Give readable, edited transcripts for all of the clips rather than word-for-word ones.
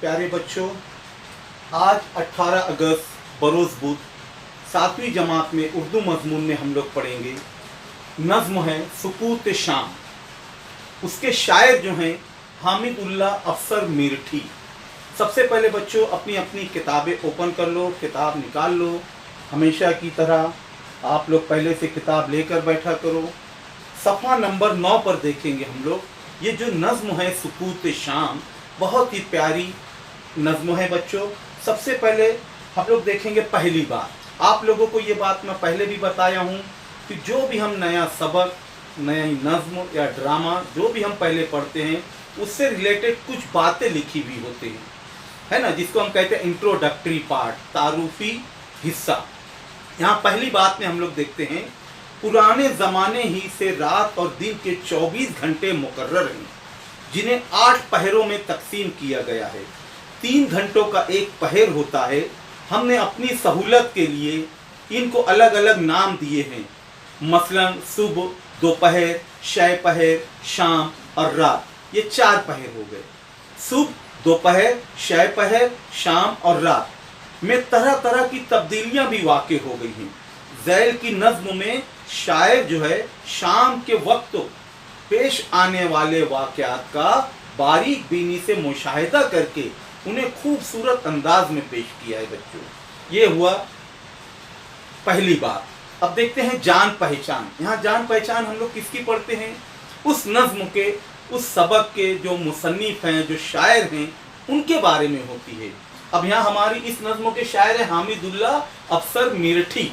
प्यारे बच्चों, आज 18 अगस्त बरोज़ बुध 7वीं जमात में उर्दू मज़मून में हम लोग पढ़ेंगे। नज़्म है सुकूत शाम। उसके शायर जो हैं हामिदुल्लाह अफसर मीरठी। सबसे पहले बच्चों अपनी अपनी किताबें ओपन कर लो, किताब निकाल लो। हमेशा की तरह आप लोग पहले से किताब लेकर बैठा करो। सफ़ा नंबर 9 पर देखेंगे हम लोग। ये जो नज़्म है सुकूत शाम बहुत ही प्यारी नज़्म है बच्चों। सबसे पहले हम लोग देखेंगे पहली बात। आप लोगों को ये बात मैं पहले भी बताया हूँ कि जो भी हम नया सबक, नई नज़्म या ड्रामा जो भी हम पहले पढ़ते हैं उससे रिलेटेड कुछ बातें लिखी हुई होती हैं, है ना, जिसको हम कहते हैं इंट्रोडक्टरी पार्ट, तारुफी हिस्सा। यहाँ पहली बात में हम लोग देखते हैं पुराने ज़माने ही से रात और दिन के 24 घंटे मुकर्रर हैं, जिन्हें 8 पहरों में तकसीम किया गया है। 3 घंटों का एक पहर होता है। हमने अपनी सहूलत के लिए इनको अलग अलग नाम दिए हैं। मसलन सुबह, दोपहर, शय पहर, शाम और रात, ये 4 पहर हो गए। सुबह, दोपहर, शय पहर, शाम और रात में तरह तरह की तब्दीलियां भी वाक़ई हो गई हैं। ज़ैल की नज़्म में शायर जो है शाम के वक्त पेश आने वाले वाक़यात का बारीक बीनी से मुशाहिदा करके उन्हें खूबसूरत अंदाज में पेश किया है बच्चों। ये हुआ पहली बात। अब देखते हैं जान पहचान। यहाँ जान पहचान हम लोग किसकी पढ़ते हैं? उस नज़्म के, उस सबक के जो मुसन्निफ हैं, जो शायर हैं, उनके बारे में होती है। अब यहाँ हमारी इस नज़्म के शायर हैं हामिदुल्लाह अफसर मीरठी।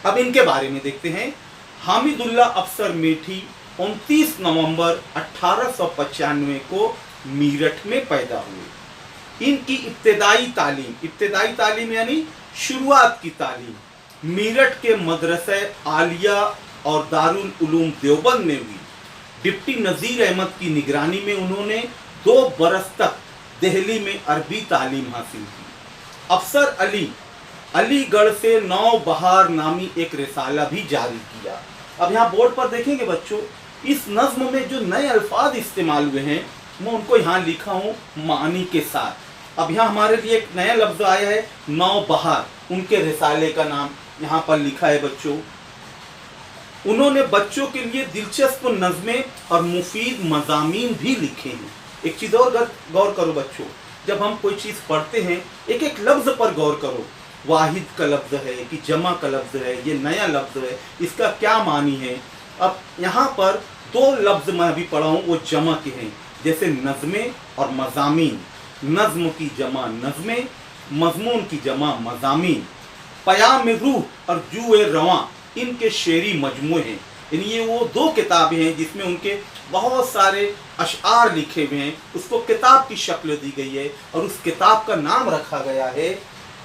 अब इनके बारे में देखते हैं। हामिदुल्लाह अफसर मीरठी 29 नवंबर 1895 को मीरठ में पैदा हुए। इनकी इब्तदाई तालीम यानी शुरुआत की तालीम मीरठ के मदरसे आलिया और दारुल उलूम देवबंद में हुई। डिप्टी नज़ीर अहमद की निगरानी में उन्होंने 2 बरस तक दिल्ली में अरबी तालीम हासिल की। अफसर अलीगढ़ से नौ बहार नामी एक रिसाला भी जारी किया। अब यहाँ बोर्ड पर देखेंगे बच्चों, इस नज़्म में जो नए अल्फाज इस्तेमाल हुए हैं मैं उनको यहाँ लिखा हूँ मानी के साथ। अब यहाँ हमारे लिए एक नया लफ्ज़ आया है नौ बहार, उनके रिसाले का नाम यहाँ पर लिखा है बच्चों। उन्होंने बच्चों के लिए दिलचस्प नज़में और मुफीद मज़ामीन भी लिखे हैं। एक चीज़ और गौर करो बच्चों, जब हम कोई चीज़ पढ़ते हैं एक एक लफ्ज़ पर गौर करो। वाहिद का लफ्ज़ है कि जमा का लफ्ज़ है, ये नया लफ्ज़ है, इसका क्या मानी है। अब यहाँ पर 2 लफ्ज़ मैं अभी पढ़ा हूँ वो जमा के हैं, जैसे नज़में और मज़ामीन। नज़्म की जमा नज़में, मज़मून की जमा मज़ामीन। पयाम रूह और जुए रवां इनके शेरी मजमूए हैं। यानी ये वो 2 किताबें हैं जिसमें उनके बहुत सारे अशआर लिखे हुए हैं। उसको किताब की शक्ल दी गई है और उस किताब का नाम रखा गया है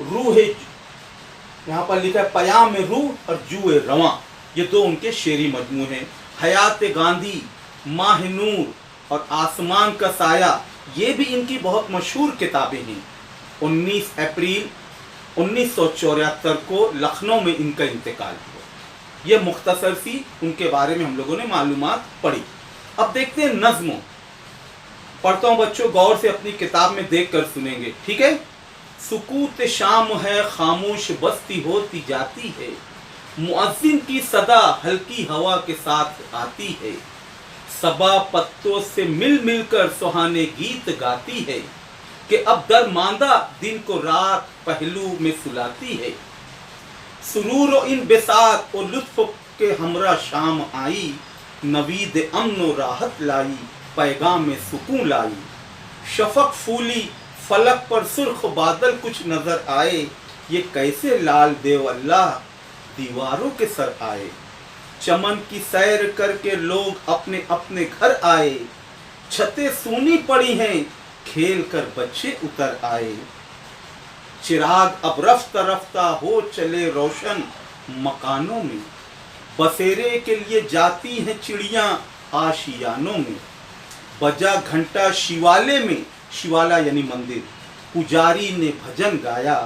रूह। यहाँ पर लिखा है पयाम रूह और जुए रवां, ये 2 उनके शेरी मजमू हैं। हयात गांधी, माह नूर और आसमान का साया, ये भी इनकी बहुत मशहूर किताबें हैं। 19 अप्रैल 1974 को लखनऊ में इनका इंतकाल हुआ। ये मुख्तसर सी उनके बारे में हम लोगों ने मालूमात पढ़ी। अब देखते हैं नज़्म। पढ़ता हूँ बच्चों, गौर से अपनी किताब में देख कर सुनेंगे, ठीक है। सुकूत शाम है, खामोश बस्ती होती जाती है, मुअज्जिन की सदा हल्की हवा के साथ आती है, सबा पत्तों से मिल मिल कर सुहाने गीत गाती है, कि अब दरमांदा दिन को रात पहलू में सुलाती है। सुरूर इन बिसात और लुत्फ के हमरा शाम आई, नवीद अमन राहत लाई, पैगाम में सुकून लाई। शफक फूली फलक पर सुर्ख बादल कुछ नजर आए, ये कैसे लाल देव अल्लाह दीवारों के सर आए। चमन की सैर करके लोग अपने अपने घर आए, छतें सूनी पड़ी हैं खेल कर बच्चे उतर आए। चिराग अब रफ्ता रफ्ता हो चले रोशन मकानों में, बसेरे के लिए जाती हैं चिड़ियां आशियानों में। बजा घंटा शिवाले में, शिवाला यानी मंदिर, पुजारी ने भजन गाया,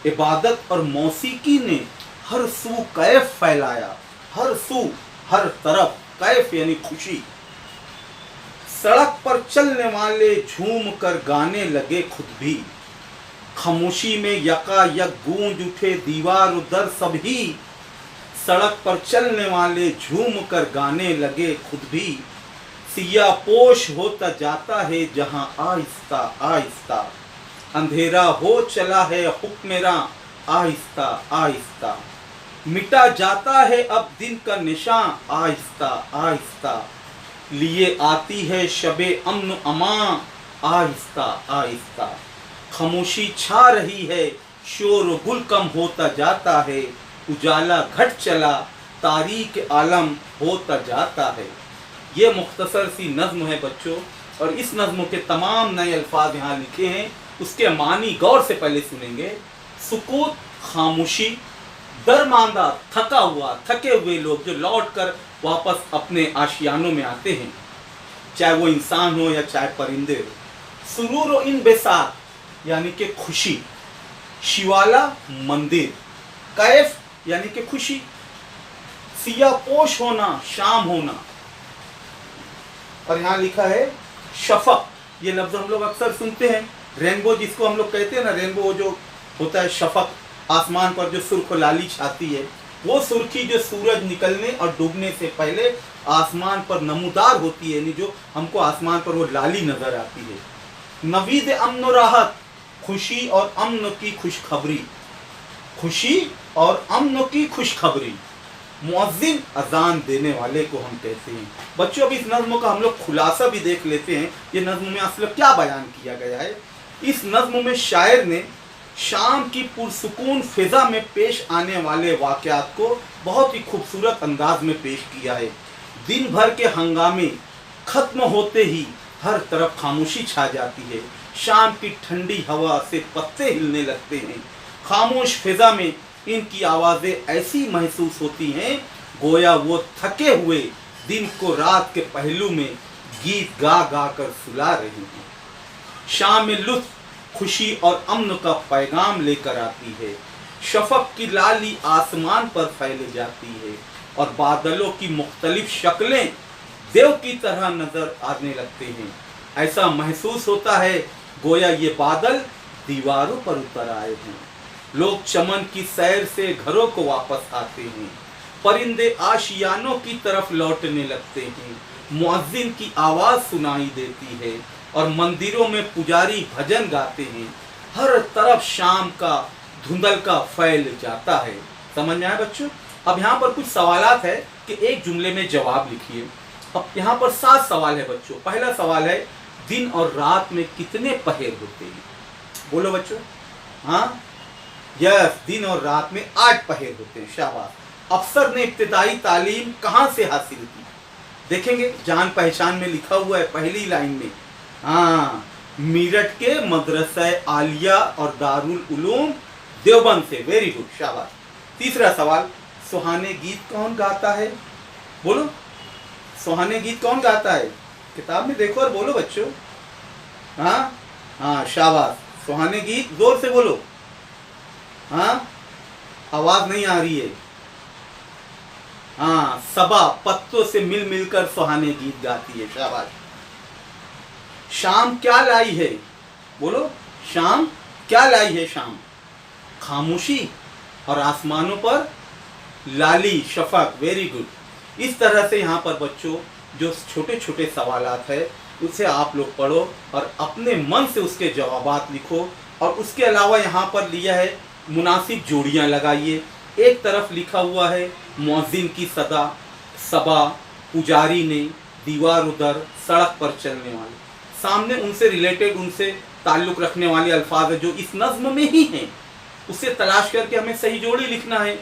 इबादत और मौसीकी ने हर सू कैफ फैलाया। हर सू, हर तरफ, कैफ यानी खुशी। सड़क पर चलने वाले झूम कर गाने लगे खुद भी, खामोशी में यकायक गूंज उठे दीवार दर सभी, सड़क पर चलने वाले झूम कर गाने लगे खुद भी, सिया पोश होता जाता है जहां आहिस्ता आहिस्ता, अंधेरा हो चला है हुक्म मेरा आहिस्ता आहिस्ता, मिटा जाता है अब दिन का निशान आहिस्ता आहिस्ता, लिए आती है शबे अमन अमा आहिस्ता आहिस्ता, खामोशी छा रही है शोर गुल कम होता जाता है, उजाला घट चला तारीक आलम होता जाता है। ये मुख्तसर सी नज़्म है बच्चों, और इस नज़्म के तमाम नए अल्फाज यहाँ लिखे हैं, उसके मानी गौर से पहले सुनेंगे। सुकूत खामोशी, दरमांदा थका हुआ थके हुए लोग जो लौट कर वापस अपने आशियानों में आते हैं, चाहे वो इंसान हो या चाहे परिंदे हो। सुरूर व इन बेसात यानी कि खुशी, शिवाला मंदिर, कैफ यानी कि खुशी, सियापोश होना शाम होना, और यहाँ लिखा है शफक, ये लफ्ज़ हम लोग अक्सर सुनते हैं, रेनबो जिसको हम लोग कहते हैं ना, रेनबो जो होता है शफक, आसमान पर जो सुर्ख लाली छाती है, वो सुर्खी जो सूरज निकलने और डूबने से पहले आसमान पर नमूदार होती है, यानी जो हमको आसमान पर वो लाली नजर आती है। नवीद अमन और राहत, खुशी और अमन की खुशखबरी, खुशी और अमन की खुशखबरी, मुअज्जिन अजान देने वाले को हम कहते हैं। बच्चों अब इस नज़्म का हम लोग खुलासा भी देख लेते हैं, ये नज़्म में असल क्या बयान किया गया है। इस नज़्म में शायर ने शाम की पुरसुकून फिजा में पेश आने वाले वाक़यात को बहुत ही खूबसूरत अंदाज में पेश किया है। दिन भर के हंगामे खत्म होते ही हर तरफ खामोशी छा जाती है, शाम की ठंडी हवा से पत्ते हिलने लगते हैं, खामोश फिजा में इनकी आवाज़ें ऐसी महसूस होती हैं गोया वो थके हुए दिन को रात के पहलू में गीत गा गा कर सुला रहे हैं। शाम में लुत्फ खुशी और अमन का पैगाम लेकर आती है, शफक की लाली आसमान पर फैल जाती है और बादलों की मुख्तलिफ शक्लें देव की तरह नजर आने लगते हैं। ऐसा महसूस होता है गोया ये बादल दीवारों पर उतर आए हैं। लोग चमन की सैर से घरों को वापस आते हैं, परिंदे आशियानों की तरफ लौटने लगते हैं, मुअज्जिन की आवाज़ सुनाई देती है और मंदिरों में पुजारी भजन गाते हैं। हर तरफ शाम का धुंधल का फैल जाता है। समझ में आया बच्चों? अब यहाँ पर कुछ सवालात है कि एक जुमले में जवाब लिखिए। अब यहाँ पर 7 सवाल है बच्चों। पहला सवाल है, दिन और रात में कितने पहर होते हैं? बोलो बच्चों। हाँ, यस, दिन और रात में 8 पहर होते हैं। शाबाश। अफसर ने इब्तिदाई तालीम कहाँ से हासिल की? देखेंगे जान पहचान में लिखा हुआ है पहली लाइन में। हाँ, मेरठ के मदरसा आलिया और दारुल उलूम देवबंद से। वेरी गुड, शाबाश। तीसरा सवाल, सुहाने गीत कौन गाता है? बोलो, सुहाने गीत कौन गाता है? किताब में देखो और बोलो बच्चों। हाँ हाँ, शाबाश। सुहाने गीत जोर से बोलो। हाँ, आवाज नहीं आ रही है। हाँ, सबा पत्तों से मिल मिलकर सुहाने गीत गाती है। शाबाश। शाम क्या लाई है? बोलो, शाम क्या लाई है? शाम खामोशी और आसमानों पर लाली शफक। Very good. इस तरह से यहाँ पर बच्चों जो छोटे छोटे सवालात है उसे आप लोग पढ़ो और अपने मन से उसके जवाबात लिखो। और उसके अलावा यहाँ पर लिया है मुनासिब जोड़ियाँ लगाइए। एक तरफ लिखा हुआ है मुअज्जिन की सदा, सबा, पुजारी ने, दीवार उधर, सड़क पर चलने वाले। सामने उनसे रिलेटेड, उनसे ताल्लुक़ रखने वाले अल्फाज जो इस नज़्म में ही हैं, उसे तलाश करके हमें सही जोड़ी लिखना है।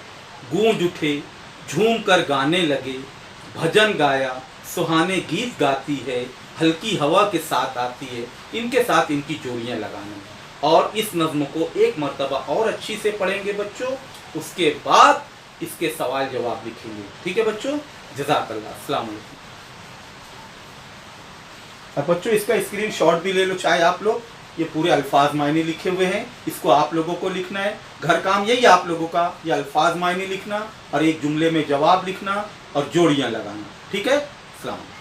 गूंज उठे, झूम कर गाने लगे, भजन गाया, सुहाने गीत गाती है, हल्की हवा के साथ आती है। इनके साथ इनकी जोड़ियाँ लगाना है। और इस नज़्म को एक मर्तबा और अच्छी से पढ़ेंगे बच्चों, उसके बाद इसके सवाल जवाब लिखेंगे। ठीक है बच्चों, जज़ाकल्लाह, अस्सलाम वालेकुम। और बच्चों इसका स्क्रीनशॉट भी ले लो चाहे आप लोग। ये पूरे अल्फाज मायने लिखे हुए हैं, इसको आप लोगों को लिखना है। घर काम यही आप लोगों का, ये अल्फाज मायने लिखना और एक जुमले में जवाब लिखना और जोड़ियाँ लगाना। ठीक है, अस्सलाम वालेकुम।